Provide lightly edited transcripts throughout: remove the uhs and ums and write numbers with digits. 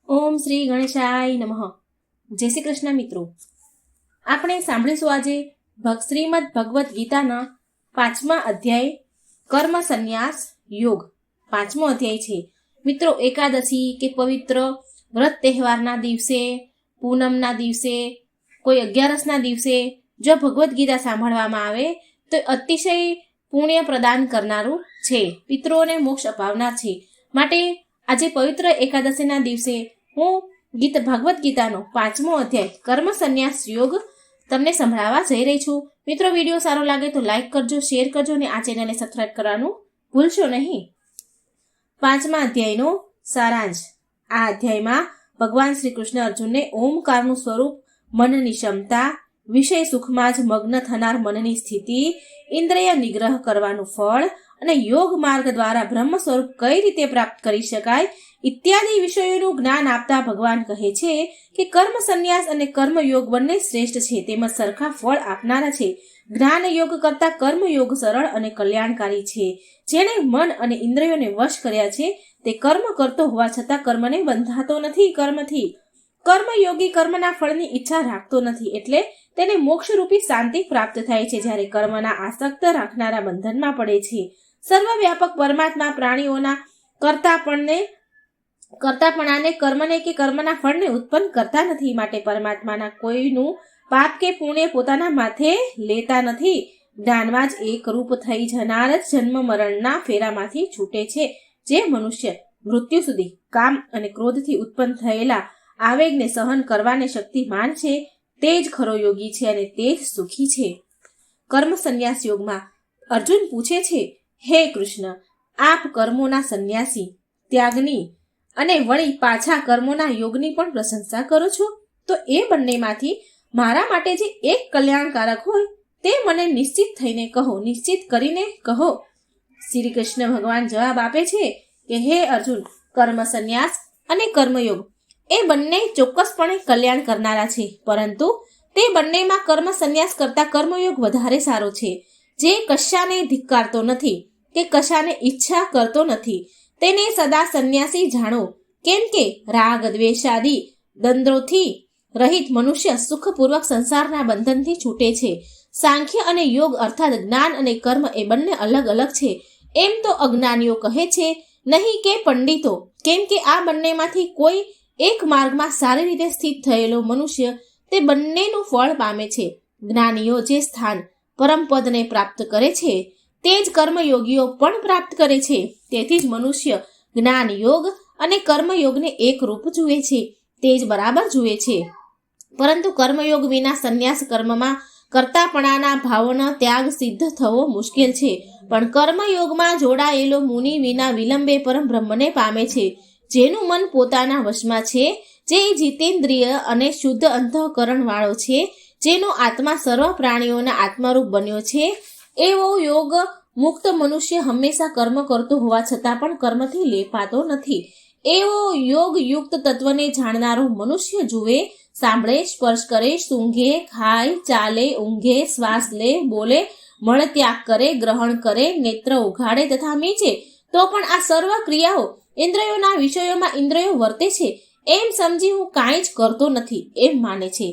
ઓમ શ્રી ગણેશાય નમઃ. જય શ્રી કૃષ્ણ મિત્રો. આપણે સાંભળીશું આજે શ્રીમદ ભગવદ્ ગીતાના 5મા અધ્યાય કર્મ સંન્યાસ યોગ. 5મો અધ્યાય છે મિત્રો. એકાદશી કે પવિત્ર વ્રત તહેવારના દિવસે, પૂનમના દિવસે, કોઈ 11ના દિવસે જો ભગવદ્ ગીતા સાંભળવામાં આવે તો અતિશય પુણ્ય પ્રદાન કરનારું છે, પિતૃઓને મોક્ષ અપાવનાર છે. માટે આજે પવિત્ર એકાદશીના દિવસે હું ભગવદ્ ગીતાનો 5મો અધ્યાય કર્મ સંન્યાસ યોગ તમને સંભળાવવા જઈ રહી છું. મિત્રો, વિડીયો સારો લાગે તો લાઈક કરજો, શેર કરજો અને આ ચેનલને સબસ્ક્રાઇબ કરવાનું ભૂલશો નહીં. 5મા અધ્યાયનો સારાંશ. આ અધ્યાયમાં ભગવાન શ્રી કૃષ્ણ અર્જુનને ઓમકારનું સ્વરૂપ, મનની ક્ષમતા, વિષય સુખમાં જ મગ્ન થનાર મનની સ્થિતિ, ઇન્દ્રિય નિગ્રહ કરવાનું ફળ અને યોગ માર્ગ દ્વારા બ્રહ્મ સ્વરૂપ કઈ રીતે પ્રાપ્ત કરી શકાય ઇત્યાદિ વિષયોનું જ્ઞાન આપતા ભગવાન કહે છે કે કર્મ સંન્યાસ અને કર્મ યોગ બંને શ્રેષ્ઠ છે, તેમજ સરખા ફળ આપનારા છે. જ્ઞાન યોગ કરતા કર્મ યોગ સરળ અને કલ્યાણકારી છે. જેણે મન અને ઇન્દ્રિયોને વશ કર્યા છે તે કર્મ કરતો હોવા છતાં કર્મને બંધાતો નથી. કર્મયોગી કર્મના ફળની ઈચ્છા રાખતો નથી, એટલે તેને મોક્ષરૂપી શાંતિ પ્રાપ્ત થાય છે. જ્યારે કર્મના આસક્ત રાખનારા બંધનમાં પડે છે. સર્વવ્યાપક પરમાત્મા પ્રાણીઓના કરતાપણાને કર્મને કે કર્મના ફળને ઉત્પન્ન કરતા નથી. માટે પરમાત્માના કોઈનું પાપ કે પુણ્ય પોતાના માથે લેતા નથી. જ્ઞાનમાં જ એક રૂપ થઈ જનાર જ જન્મ મરણના ફેરામાંથી છૂટે છે. જે મનુષ્ય મૃત્યુ સુધી કામ અને ક્રોધથી ઉત્પન્ન થયેલા આવેગને સહન કરવાને શક્તિમાન છે, તે જ ખરો યોગી છે અને તે જ સુખી છે. કર્મ સંન્યાસ યોગમાં અર્જુન પૂછે છે, હે કૃષ્ણ, આપ કર્મોના સંન્યાસી, ત્યાગની અને વળી પાછા કર્મોના યોગની પણ પ્રશંસા કરો છો, તો એ બંનેમાંથી મારા માટે જે એક કલ્યાણકારક હોય તે મને નિશ્ચિત કરીને કહો. શ્રી કૃષ્ણ ભગવાન જવાબ આપે છે કે હે અર્જુન, કર્મ સંન્યાસ અને કર્મયોગ એ બંને ચોક્કસપણે કલ્યાણ કરનારા છે, પરંતુ તે બંનેમાં કર્મ સંન્યાસ કરતા કર્મયોગ વધારે સારો છે. જે કશાને ધિક્કારતો નથી કે કશાને ઈચ્છા કરતો નથી તેને સદા સંન્યાસી જાણો. કેમ કે રાગ દ્વેષાદિ દ્વંદ્વોથી રહિત મનુષ્ય સુખપૂર્વક સંસારના બંધનથી છૂટે છે. સાંખ્ય અને યોગ અર્થાત જ્ઞાન અને કર્મ એ બંને અલગ અલગ છે એમ તો અજ્ઞાનીઓ કહે છે, નહીં કે પંડિતો. કેમ કે આ બંનેમાંથી કોઈ એક માર્ગમાં સારી રીતે સ્થિત થયેલો મનુષ્ય તે બંનેનું ફળ પામે છે. જ્ઞાનીઓ જે સ્થાન પરમપદને પ્રાપ્ત કરે છે તે જ કર્મયોગીઓ પણ પ્રાપ્ત કરે છે. તેથી જ મનુષ્ય જ્ઞાન યોગ અને કર્મયોગને એક રૂપ જુએ છે, તે જ બરાબર જુએ છે. પરંતુ કર્મયોગ વિના સંન્યાસ કર્મમાં કરતાપણાના ભાવનો ત્યાગ સિદ્ધ થવો મુશ્કેલ છે. પણ કર્મયોગમાં જોડાયેલો મુનિ વિના વિલંબે પરમ બ્રહ્મને પામે છે. જેનું મન પોતાના વશમાં છે, જે જીતેન્દ્રિય અને શુદ્ધ અંતઃકરણ વાળો છે, જેનો આત્મા સર્વ પ્રાણીઓના આત્મારૂપ બન્યો છે, એવો યોગ મુક્ત મનુષ્ય હંમેશા કર્મ કરતો હોવા છતાં પણ કર્મથી લેપાતો નથી. એવો યોગ યુક્ત તત્વને જાણનારો મનુષ્ય જુએ, સાંભળે, સ્પર્શ કરે, સૂંઘે, ખાય, ચાલે, ઊંઘે, શ્વાસ લે, બોલે, મળત્યાગ કરે, ગ્રહણ કરે, નેત્ર ઉઘાડે તથા મીચે, તો પણ આ સર્વ ક્રિયાઓ ઇન્દ્રિયોના વિષયોમાં ઇન્દ્રિયો વર્તે છે એમ સમજી હું કાંઈ જ કરતો નથી એમ માને છે.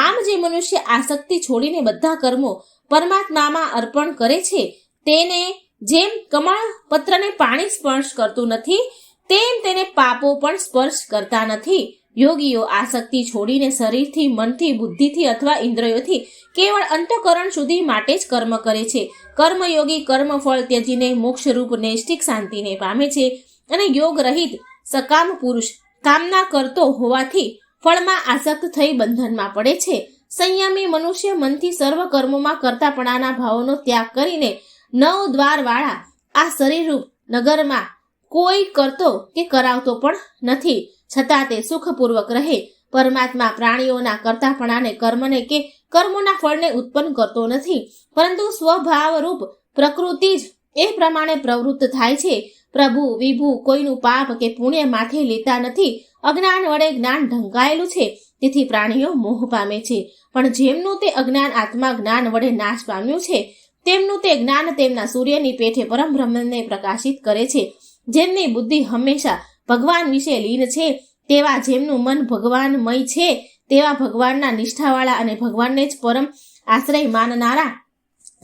આમ જે મનુષ્ય આસક્તિ છોડીને બધા કર્મો પરમાત્મામાં અર્પણ કરે છે, તેને જેમ કમળ પત્રને પાણી સ્પર્શ કરતું નથી તેમ તેને પાપો પણ સ્પર્શ કરતા નથી. યોગીઓ આસક્તિ છોડીને શરીરથી, મનથી, બુદ્ધિથી અથવા ઇન્દ્રિયોથી કેવળ અંતઃકરણ સુધી માટે જ કર્મ કરે છે. કર્મયોગી કર્મફળ ત્યજીને મોક્ષરૂપ નૈષ્ઠિક શાંતિને પામે છે અને યોગ રહિત સકામ પુરુષ કામના કરતો હોવાથી ફળમાં આસક્ત થઈ બંધનમાં પડે છે. સંયમી મનુષ્ય મનથી સર્વ કર્મોમાં કરતાપણાના ભાવોનો ત્યાગ કરીને 9 દ્વાર વાળા આ શરીરરૂપ નગરમાં કોઈ કરતો કે કરાવતો પણ નથી, છતાં તે સુખપૂર્વક રહે. પરમાત્મા પ્રાણીઓના કરતાપણાને, કર્મને કે કર્મોના ફળને ઉત્પન્ન કરતો નથી, પરંતુ સ્વભાવરૂપ પ્રકૃતિ જ એ પ્રમાણે પ્રવૃત્ત થાય છે. પ્રભુ વિભુ કોઈનું પાપ કે પુણ્ય માથે લેતા નથી. અજ્ઞાન વડે જ્ઞાન ઢંકાયેલું છે, તેથી પ્રાણીઓ મોહ પામે છે. પણ જેમનું તે અજ્ઞાન આત્મા જ્ઞાન વડે નાશ પામ્યું છે, તેમનું તે જ્ઞાન તેમના સૂર્યની પેઠે પરમ બ્રહ્મને પ્રકાશિત કરે છે. જેમની બુદ્ધિ હંમેશા ભગવાન વિશે લીન છે, તેવા જેમનું મન ભગવાનમય છે તેવા ભગવાનના નિષ્ઠાવાળા અને ભગવાનને જ પરમ આશ્રય માનનારા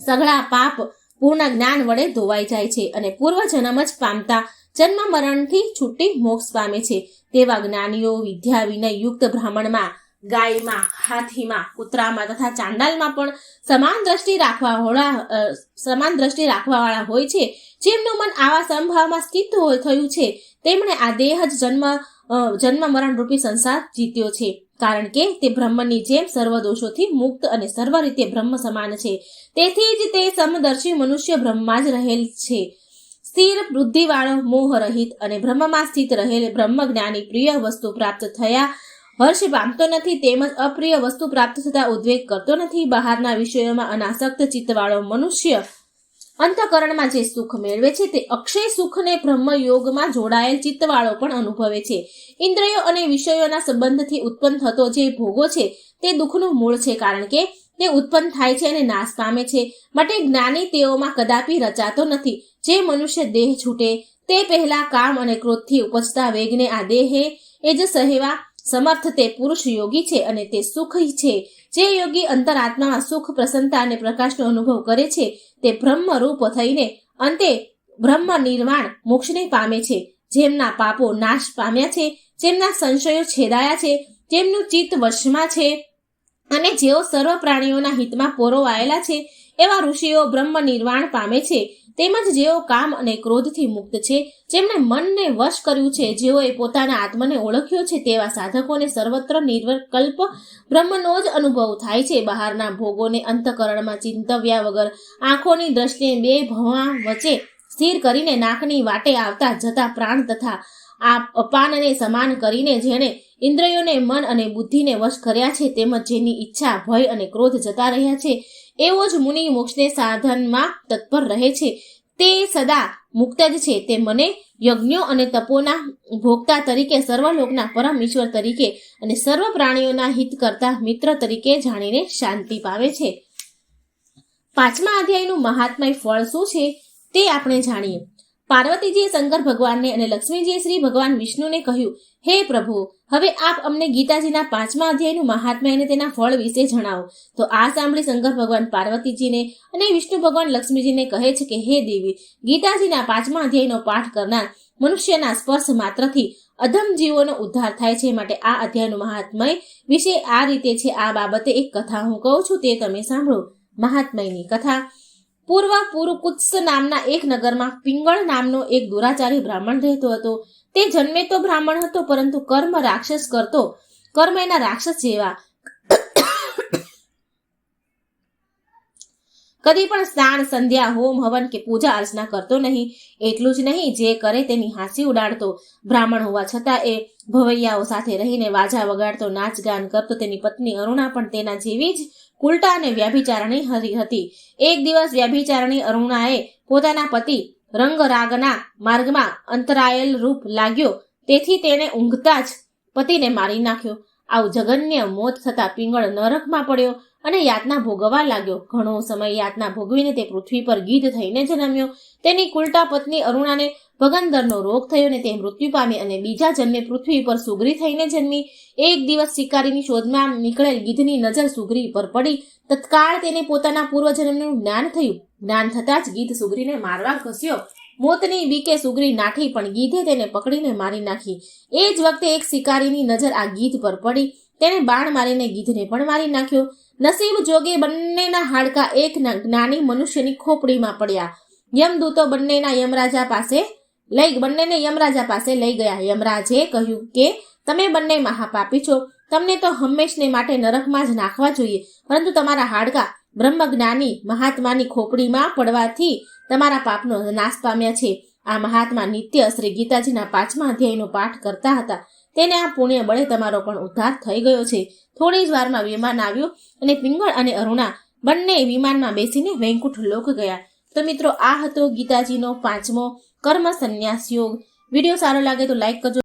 સઘળા પાપ પૂર્ણ જ્ઞાન વડે ધોવાઈ જાય છે અને પૂર્વજન્મ જ પામતા જન્મ મરણથી છૂટી મોક્ષ પામે છે. તેવા જ્ઞાનીઓ વિદ્યા વિનય યુક્ત બ્રાહ્મણમાં, ગાયમાં, હાથીમાં, કૂતરામાં તથા ચાંડાલમાં પણ સમાન દ્રષ્ટિ રાખવાવાળા હોય છે. જેમનું મન આવા સમભાવમાં સ્થિત થયું છે તેમણે આ દેહ જ જન્મ મરણ રૂપી સંસાર જીત્યો છે, કારણ કે તે બ્રહ્મની જેમ સર્વ દોષોથી મુક્ત અને સર્વ રીતે બ્રહ્મ સમાન છે. તેથી જ તે સમદર્શી મનુષ્ય બ્રહ્મમાં જ રહેલ છે. સ્થિર બુદ્ધિવાળો, મોહ રહિત અને બ્રહ્મમાં સ્થિત રહેલ બ્રહ્મ જ્ઞાની પ્રિય વસ્તુ પ્રાપ્ત થયા હર્ષ પામતો નથી, તેમજ અપ્રિય વસ્તુ પ્રાપ્ત થતા ઉદ્વેગ કરતો નથી. બહારના વિષયોમાં અનાસક્ત ચિત્તવાળો મનુષ્ય અંતઃકરણમાં જે સુખ મેળવે છે તે અક્ષય સુખને બ્રહ્મયોગમાં જોડાયેલ ચિત્તવાળો પણ અનુભવે છે. ઇન્દ્રિયો અને વિષયોના સંબંધથી ઉત્પન્ન થતો જે ભોગો છે તે દુઃખનું મૂળ છે, કારણ કે તે ઉત્પન્ન થાય છે અને નાશ પામે છે. માટે જ્ઞાની તેઓમાં કદાપી રચાતો નથી. જે મનુષ્ય દેહ છૂટે તે પહેલા કામ અને ક્રોધથી ઉપજતા વેગને આ દેહે એ જ સહેવા સમર્થ તે પુરુષ યોગી છે અને તે સુખ છે. જે યોગી અંતરાત્મામાં સુખ, પ્રસન્નતા અને પ્રકાશનો અનુભવ કરે છે તે બ્રહ્મરૂપ થઈને અંતે બ્રહ્મ નિર્વાણ મોક્ષને પામે છે. જેમના પાપો નાશ પામ્યા છે, જેમના સંશયો છેદાયા છે, જેમનું ચિત્ત વશમાં છે અને જેઓ સર્વ પ્રાણીઓના હિતમાં પોરોવાયેલા છે એવા ઋષિઓ બ્રહ્મ નિર્વાણ પામે છે. તેમજ જેઓ કામ અને ક્રોધથી મુક્ત છે, જેમણે મનને વશ કર્યું છે, જેઓએ પોતાના આત્માને ઓળખ્યો છે તેવા સાધકોને સર્વત્ર નિર્વિકલ્પ બ્રહ્મનો જ અનુભવ થાય છે. બહારના ભોગોને અંતઃકરણમાં ચિંતવ્યા વગર આંખોની દ્રષ્ટિએ બે ભવા વચ્ચે સ્થિર કરીને નાકની વાટે આવતા જતા પ્રાણ તથા આ અપાનને સમાન કરીને જેણે ઇન્દ્રિયોને, મન અને બુદ્ધિને વશ કર્યા છે, તેમજ જેની ઈચ્છા, ભય અને ક્રોધ જતા રહ્યા છે, એવો જ મુનિ મોક્ષને સાધનમાં તત્પર રહે છે. તે સદા મુક્ત જ છે. તે મને યજ્ઞો અને તપોના ભોગતા તરીકે, સર્વલોકના પરમ ઈશ્વર તરીકે અને સર્વ પ્રાણીઓના હિત કરતા મિત્ર તરીકે જાણીને શાંતિ પામે છે. 5મા અધ્યાયનું મહાત્મય ફળ શું છે તે આપણે જાણીએ. પાર્વતીજીએ શંકર ભગવાનને અને લક્ષ્મીજીએ શ્રી ભગવાન વિષ્ણુને કહ્યું, હે પ્રભુ, હવે આપ અમને ગીતાજીના 5મા અધ્યાયનું મહાત્મ્ય અને તેના ફળ વિશે જણાવો. તો આ સાંભળી શંકર ભગવાન પાર્વતીજીને અને વિષ્ણુ ભગવાન લક્ષ્મીજીને કહે છે કે હે દેવી, ગીતાજીના 5મા અધ્યાયનો પાઠ કરનાર મનુષ્યના સ્પર્શ માત્રથી અધમ જીવોનો ઉદ્ધાર થાય છે. માટે આ અધ્યાયનું મહાત્મય વિશે આ રીતે છે. આ બાબતે એક કથા હું કહું છું, તે તમે સાંભળો. મહાત્મયની કથા. પૂર્વ પુરુકુત્સ નામના એક નગરમાં પિંગળ નામનો એક દુરાચારી બ્રાહ્મણ રહેતો હતો. તે જન્મે તો બ્રાહ્મણ હતો, પરંતુ કર્મ રાક્ષસ કરતો. કર્મ એના રાક્ષસ જેવા. કદી પણ સ્નાન, સંધ્યા, હોમ, હવન કે પૂજા અર્ચના કરતો નહીં. એટલું જ નહીં, જે કરે તેની હાંસી ઉડાડતો. બ્રાહ્મણ હોવા છતાં એ ભવૈયાઓ સાથે રહીને વાજા વગાડતો, નાચ ગાન કરતો. તેની પત્ની અરુણા પણ તેના જેવી જ કુલટા અને વ્યભિચારણી હતી. એક દિવસ વ્યભિચારણી અરુણાએ પોતાના પતિ રંગરાગના માર્ગમાં અંતરાયેલ રૂપ લાગ્યો, તેથી તેને ઊંઘતા જ પતિને મારી નાખ્યો. આવું જઘન્ય મોત થતા પિંગળ નરકમાં પડ્યો અને યાતના ભોગવવા લાગ્યો. ઘણો સમય યાતના ભોગવીને તે પૃથ્વી પર ગીધ થઈને જન્મ્યો. તેની કુલટા પત્ની અરુણાને ભગંદરનો રોગ થયો અને તે મૃત્યુ પામી અને બીજા જન્મે પૃથ્વી પર સુગ્રી થઈને જન્મી. એક દિવસ શિકારીની શોધમાં નીકળેલ ગીધની નજર સુગ્રી પર પડી. તત્કાળ તેને પોતાના પૂર્વજન્મનું જ્ઞાન થયું. જ્ઞાન થતાં જ ગીધ સુગ્રીને મારવા ઘસ્યો. મોતની બીકે સુગ્રી નાઠી, પણ ગીધે તેને પકડીને મારી નાખી. એ જ વખતે એક શિકારીની નજર આ ગીધ પર પડી. તેને બાણ મારીને ગીધને પણ મારી નાખ્યો. નસીબ જોગે બંનેના હાડકા એક જ્ઞાની મનુષ્યની ખોપડીમાં પડ્યા. યમદૂતો બંનેને યમરાજા પાસે લઈ ગયા. યમરાજે કહ્યું કે તમે બંને મહાપાપી છો, તમને તો હંમેશને માટે નરકમાં જ નાખવા જોઈએ, પરંતુ તમારા હાડકા બ્રહ્મજ્ઞાની મહાત્માની ખોપડીમાં પડવાથી તમારા પાપનો નાશ પામ્યા છે. આ મહાત્મા નિત્ય શ્રી ગીતાજીના 5મા અધ્યાયનો પાઠ કરતા હતા. તેને આ પુણ્ય બળે તમારો પણ ઉદ્ધાર થઈ ગયો છે. થોડી જ વારમાં વિમાન આવ્યું અને પિંગળ અને અરુણા બંને વિમાનમાં બેસીને વૈકુંઠ લોક ગયા. તો મિત્રો, આ હતો ગીતાજીનો 5મો કર્મ સંન્યાસ યોગ. વિડીયો સારો લાગે તો લાઈક કરજો.